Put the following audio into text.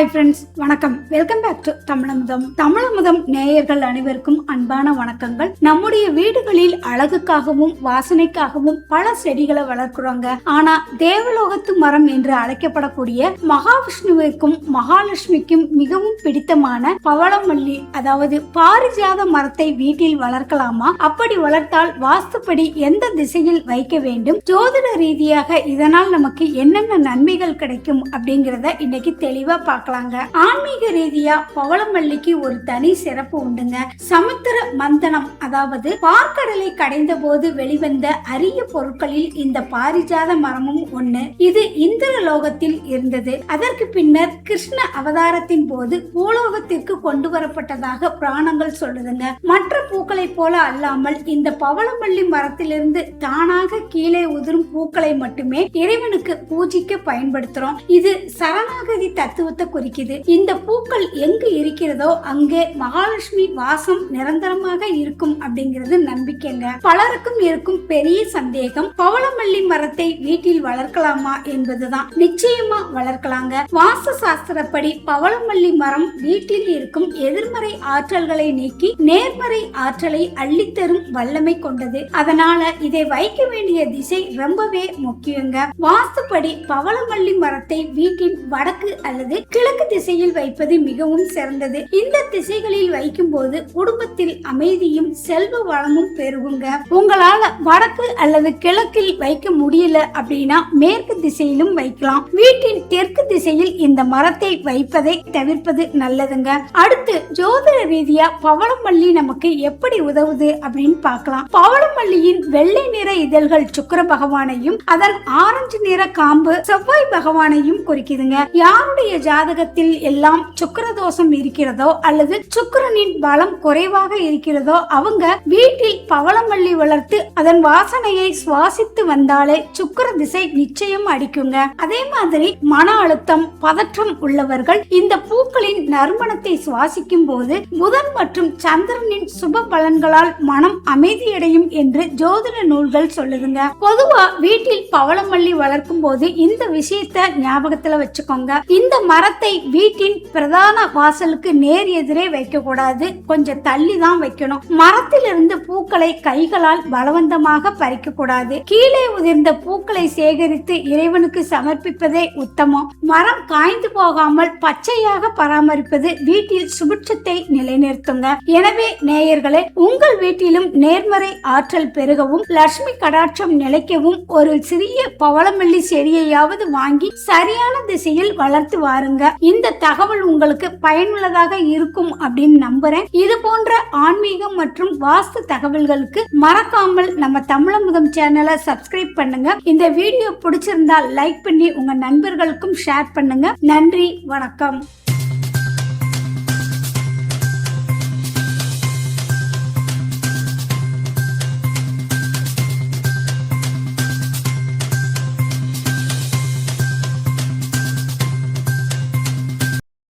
Hi friends, வணக்கம். Welcome back to Tamilamudham. Tamilamudham நேயர்கள் அனைவருக்கும் அன்பான வணக்கங்கள். நம்முடைய வீடுகளில் அழகுக்காகவும் வாசனைக்காகவும் பல செடிகளை வளர்க்கிறோங்க. ஆனா தேவலோகத்து மரம் என்று அழைக்கப்படக்கூடிய மகாவிஷ்ணுவிற்கும் மகாலட்சுமிக்கும் மிகவும் பிடித்தமான பவளமல்லி, அதாவது பாரிஜாத மரத்தை வீட்டில் வளர்க்கலாமா? அப்படி வளர்த்தால் வாஸ்துப்படி எந்த திசையில் வைக்க வேண்டும்? ஜோதிட ரீதியாக இதனால் நமக்கு என்னென்ன நன்மைகள் கிடைக்கும் அப்படிங்கறத இன்னைக்கு தெளிவா பார்க்கலாங்க. ஆன்மீக ரீதியா பவளமல்லிக்கு ஒரு தனி சிறப்பு உண்டுங்க. சமுத்திர மந்தனம், அதாவது பார்க்கடலை கடைந்த போது வெளிவந்த அரிய பொருட்களில் இந்த பாரிஜாத மரமும் ஒண்ணு. இது இந்திர லோகத்தில் இருந்தது. அதற்கு பின்னர் கிருஷ்ண அவதாரத்தின் போது பூலோகத்திற்கு கொண்டு வரப்பட்டதாக புராணங்கள் சொல்லுதுங்க. மற்ற பூக்களை போல அல்லாமல் இந்த பவளமல்லி மரத்திலிருந்து தானாக கீழே உதிரும் பூக்களை மட்டுமே இறைவனுக்கு பூஜிக்க பயன்படுத்துறோம். இது சரணாகதி தத்துவத்தை குறிக்குது. இந்த பூக்கள் எங்கு இருக்கிறதோ அங்கே மகாலட்சுமி வாசம் நிரந்தரமாக இருக்கும் அப்படிங்கிறது நம்பிக்கைங்க. பலருக்கும் இருக்கும் பெரிய சந்தேகம், பவளமல்லி மரத்தை வீட்டில் வளர்க்கலாமா என்பதுதான். நிச்சயமா வளர்க்கலாங்க. வாஸ்து சாஸ்திரப்படி பவளமல்லி மரம் வீட்டில் இருக்கும் எதிர்மறை ஆற்றல்களை நீக்கி நேர்மறை ஆற்றலை அள்ளித்தரும் வல்லமை கொண்டது. அதனால இதை வைக்க வேண்டிய திசை ரொம்பவே முக்கியங்க. வாஸ்துப்படி பவளமல்லி மரத்தை வீட்டின் வடக்கு அல்லது கிழக்கு திசையில் வைப்பது மிகவும் சிறந்தது. இந்த திசைகளில் வைக்கும் போது குடும்பத்தில் அமைதியும் செல்வ வளமும் பெருகுங்க. உங்களால வடக்கு அல்லது கிழக்கில் வைக்க முடியல அப்படின்னா மேற்கு திசையிலும் வைக்கலாம். வீட்டின் தெற்கு திசையில் இந்த மரத்தை வைப்பதை தவிர்ப்பது நல்லதுங்க. அடுத்து ஜோதிட ரீதியா பவளமல்லி நமக்கு எப்படி உதவுது அப்படின்னு பார்க்கலாம். பவளமல்லியின் வெள்ளை நிற இதழ்கள் சுக்கிர பகவானையும் அதன் ஆரஞ்சு நிற காம்பு செவ்வாய் பகவானையும் குறிக்குதுங்க. யாருடைய ஜாதகத்தில் எல்லாம் சுக்கிர தோஷம் இருக்கிறதோ அல்லது சுக்கிரனின் பலம் குறைவாக இருக்கிறதோ அவங்க வீட்டில் பவளமல்லி வளர்த்து அதன் வாசனையை சுவாசித்து வந்தாலே சுக்கிர திசை நிச்சயம் அடிக்குங்க. அதே மாதிரி மன அழுத்தம், பதற்றம் உள்ளவர்கள் இந்த பூக்களின் நறுமணத்தை சுவாசிக்கும் போது புதன் மற்றும் சந்திரனின் சுப பலன்களால் மனம் அமைதியடையும் என்று ஜோதிட நூல்கள் சொல்லுதுங்க. பொதுவா வீட்டில் பவளமல்லி வளர்க்கும் போது இந்த விஷயத்தை ஞாபகத்துல வச்சுக்கோங்க. இந்த மரத்தை வீட்டின் பிரதான வாசலுக்கு நேர் எதிரே வைக்க கூடாது, கொஞ்சம் தள்ளி தான் வைக்கணும். மரத்திலிருந்து பூக்களை கைகளால் பலவந்தமாக பறிக்க கூடாது. கீழே உதிர்ந்த பூக்களை சேகரித்து இறைவனுக்கு சமர்ப்பிப்பதே உத்தமம். மரம் காய்ந்து போகாமல் பச்சையாக பராமரிப்பது வீட்டில் சுபிட்சத்தை நிலைநிறுத்துங்க. எனவே நேயர்களே, உங்கள் வீட்டிலும் நேர்மறை ஆற்றல் பெருகவும் லட்சுமி கடாட்சம் நிலைக்கவும் ஒரு சிறிய பவளமல்லி செடியையாவது வாங்கி சரியான திசையில் வளர்த்து வாருங்க. இந்த தகவல் உங்களுக்கு பயனுள்ளதாக இருக்கும் அப்படின்னு நம்புறேன். இது போன்ற ஆன்மீகம் மற்றும் வாஸ்து தகவல்களுக்கு மறக்காமல் நம்ம தமிழமுதம் சேனலை சப்ஸ்கிரைப் பண்ணுங்க. இந்த வீடியோ பிடிச்சிருந்தா லைக் பண்ணி உங்க நண்பர்களுக்கும் ஷேர் பண்ணுங்க. நன்றி, வணக்கம்.